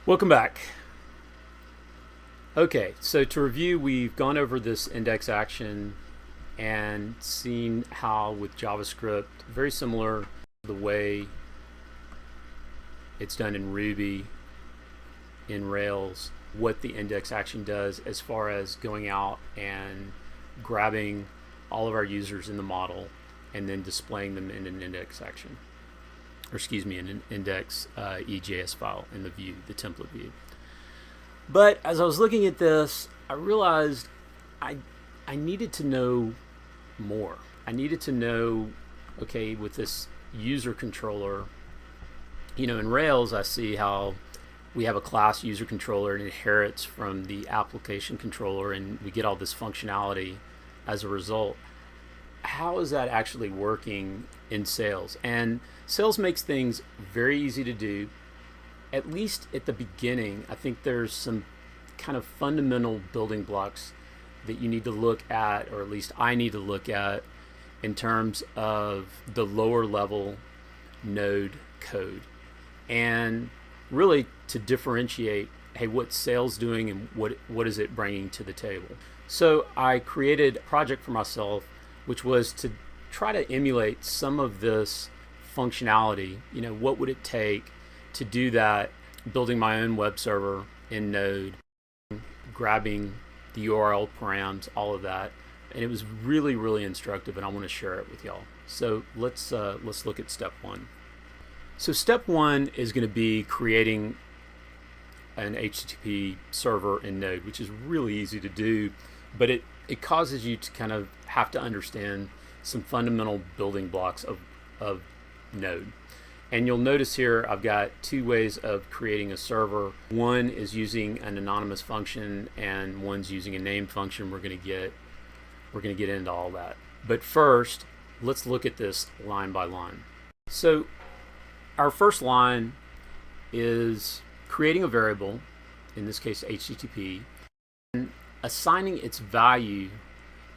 Welcome back. Okay, so to review, we've gone over this index action and seen how with JavaScript, very similar to the way it's done in Ruby, in Rails, what the index action does as far as going out and grabbing all of our users in the model and then displaying them in an index action. Or excuse me, in an index EJS file in the view, the template view. But as I was looking at this, I realized I needed to know more. I needed to know, okay, with this user controller, in Rails I see how we have a class user controller and it inherits from the application controller and we get all this functionality as a result. How is that actually working in Sails? And Sails makes things very easy to do. At least at the beginning, I think there's some kind of fundamental building blocks that you need to look at, or at least I need to look at, in terms of the lower level node code. And really to differentiate, hey, what's Sails doing and what is it bringing to the table? So I created a project for myself, which was to try to emulate some of this functionality. What would it take to do that, building my own web server in Node, grabbing the URL params, all of that. And it was really, really instructive, and I want to share it with y'all. So let's look at step one. So step one is going to be creating an HTTP server in Node, which is really easy to do, but it causes you to kind of have to understand some fundamental building blocks of Node. And you'll notice here I've got two ways of creating a server. One is using an anonymous function and one's using a name function. We're going to get into all that. But first, let's look at this line by line. So our first line is creating a variable, in this case HTTP, and assigning its value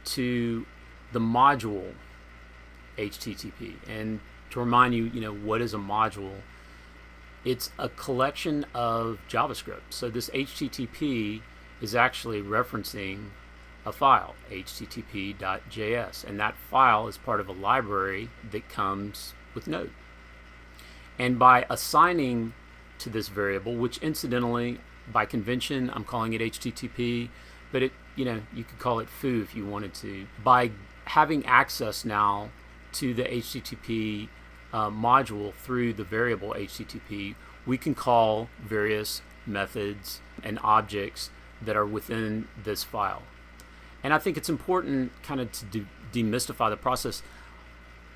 to the module HTTP. And to remind you, what is a module? It's a collection of JavaScript. So this HTTP is actually referencing a file, http.js, and that file is part of a library that comes with Node. And by assigning to this variable, which incidentally, by convention, I'm calling it HTTP, but you could call it foo if you wanted to. By having access now to the HTTP module through the variable HTTP, we can call various methods and objects that are within this file. And I think it's important kind of to demystify the process.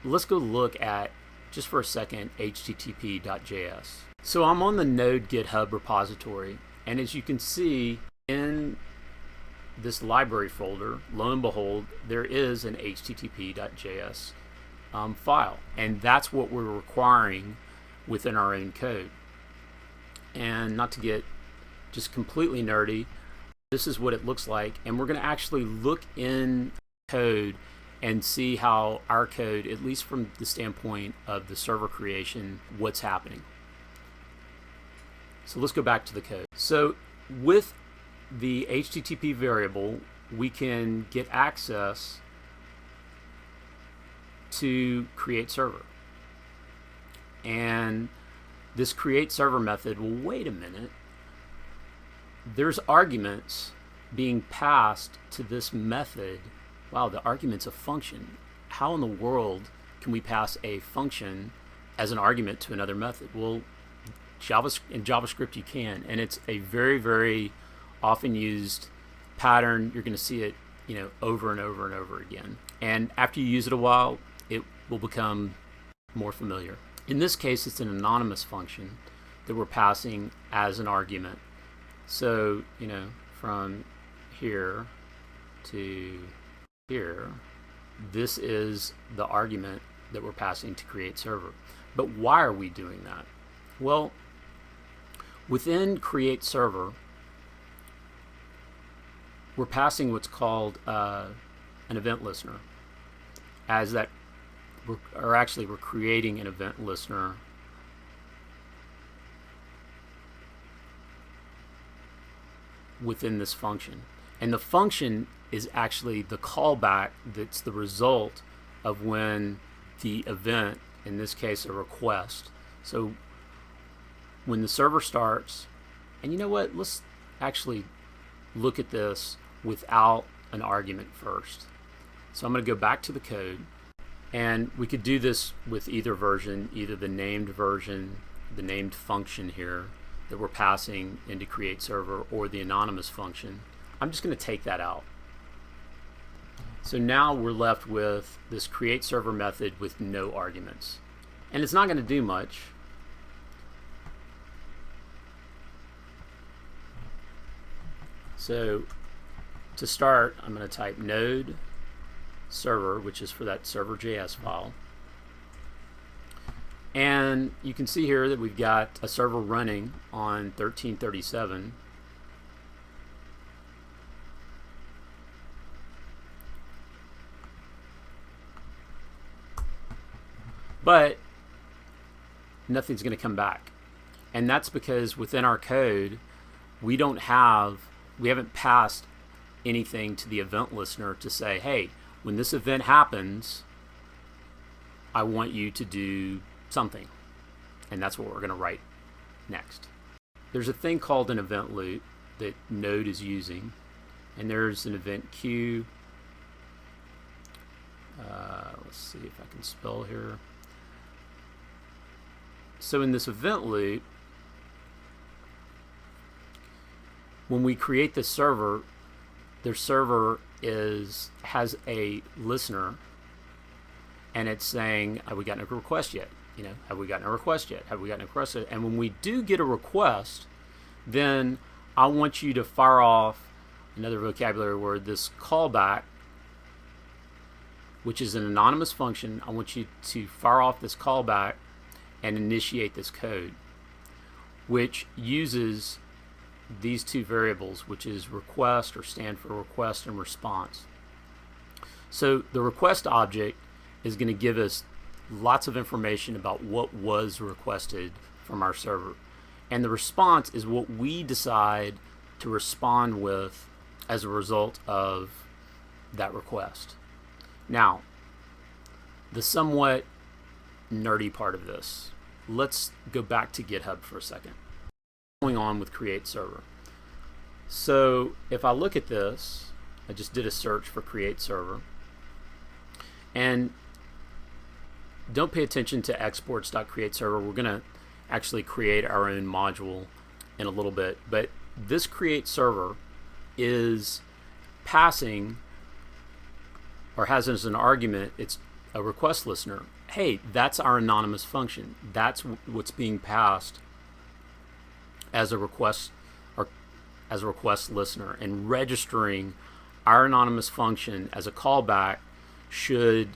Let's go look at, just for a second, http.js. So I'm on the Node GitHub repository, and as you can see in this library folder, lo and behold, there is an http.js file, and that's what we're requiring within our own code. And not to get just completely nerdy, this is what it looks like, and we're going to actually look in code and see how our code, at least from the standpoint of the server creation, what's happening. So let's go back to the code. So with the HTTP variable, we can get access to create server. And this create server method, well, wait a minute, there's arguments being passed to this method. Wow, the argument's a function. How in the world can we pass a function as an argument to another method? Well, in JavaScript you can, and it's a very, very often used pattern. You're going to see it over and over and over again, and after you use it a while, it will become more familiar. In this case, it's an anonymous function that we're passing as an argument. So from here to here, this is the argument that we're passing to create server. But why are we doing that? Well, within create server, we're passing what's called an event listener. As that, we're creating an event listener within this function. And the function is actually the callback that's the result of when the event, in this case a request. So when the server starts, and you know what, let's actually look at this without an argument first. So I'm going to go back to the code, and we could do this with either version, either the named version, the named function here that we're passing into create server, or the anonymous function. I'm just going to take that out. So now we're left with this create server method with no arguments. And it's not going to do much. So to start, I'm going to type node server, which is for that server.js file. And you can see here that we've got a server running on 1337. But nothing's going to come back. And that's because within our code, we haven't passed anything to the event listener to say, hey, when this event happens, I want you to do something. And that's what we're going to write next. There's a thing called an event loop that Node is using, and there's an event queue. Let's see if I can spell here. So in this event loop, when we create the server, their server has a listener, and it's saying, have we gotten a request yet? Have we gotten a request yet? Have we gotten a request yet? And when we do get a request, then I want you to fire off another vocabulary word, this callback, which is an anonymous function. I want you to fire off this callback and initiate this code, which uses these two variables, which is request, or stand for request, and response. So the request object is going to give us lots of information about what was requested from our server, and the response is what we decide to respond with as a result of that request. Now, the somewhat nerdy part of this, let's go back to GitHub for a second. Going on with create server. So if I look at this, I just did a search for create server, and don't pay attention to exports.createServer. We're going to actually create our own module in a little bit, but this create server is passing, or has as an argument, it's a request listener. Hey, that's our anonymous function. That's what's being passed as a request, or as a request listener, and registering our anonymous function as a callback should,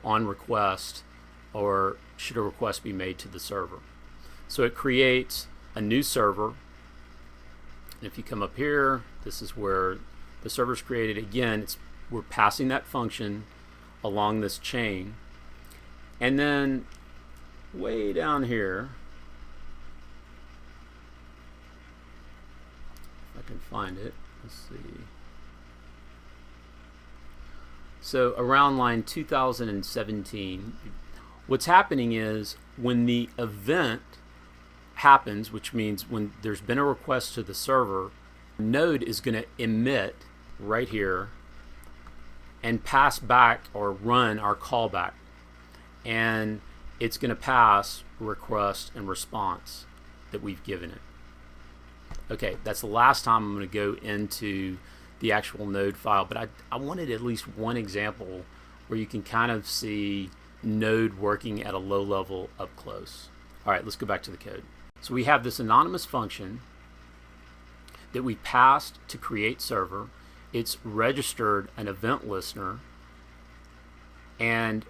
on request, or should a request be made to the server. So it creates a new server, and if you come up here, this is where the server's created. Again, we're passing that function along this chain, and then way down here, if I can find it, let's see. So around line 2017, what's happening is when the event happens, which means when there's been a request to the server, Node is going to emit right here and pass back, or run our callback, and it's going to pass request and response that we've given it. Okay, that's the last time I'm going to go into the actual Node file, but I wanted at least one example where you can kind of see Node working at a low level up close. All right, let's go back to the code. So we have this anonymous function that we passed to create server. It's registered an event listener, and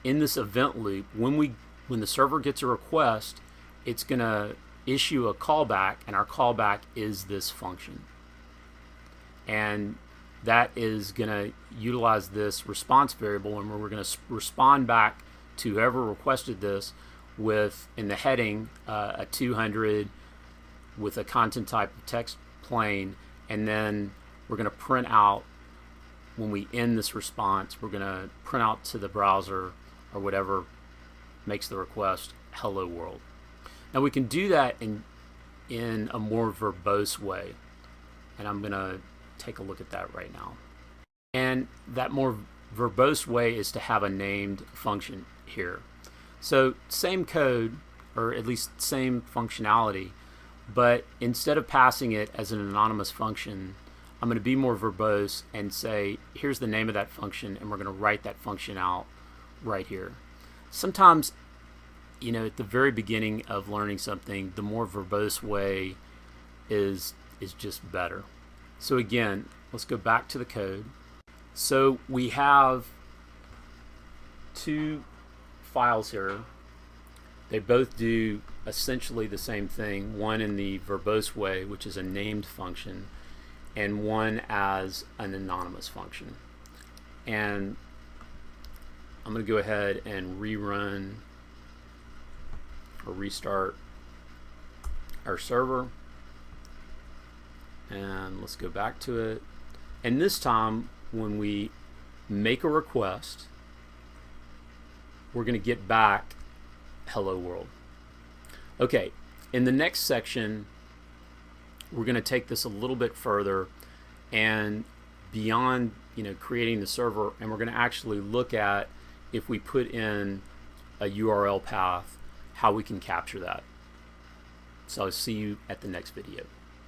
in this event loop, when the server gets a request, it's going to issue a callback, and our callback is this function. And that is going to utilize this response variable, and we're going to respond back to whoever requested this with, in the heading, a 200 with a content type of text plain, and then we're going to print out, when we end this response, we're going to print out to the browser or whatever makes the request, hello world. Now we can do that in a more verbose way, and I'm going to take a look at that right now. And that more verbose way is to have a named function here. So same code, or at least same functionality, but instead of passing it as an anonymous function, I'm going to be more verbose and say, here's the name of that function, and we're going to write that function out right here. Sometimes, you know, at the very beginning of learning something, the more verbose way is just better. So again, let's go back to the code. So we have two files here. They both do essentially the same thing, one in the verbose way, which is a named function, and one as an anonymous function. And I'm going to go ahead and rerun or restart our server. And let's go back to it. And this time, when we make a request, we're going to get back hello world. Okay, in the next section, we're going to take this a little bit further and beyond, you know, creating the server, and we're going to actually look at, if we put in a URL path, how we can capture that. So I'll see you at the next video.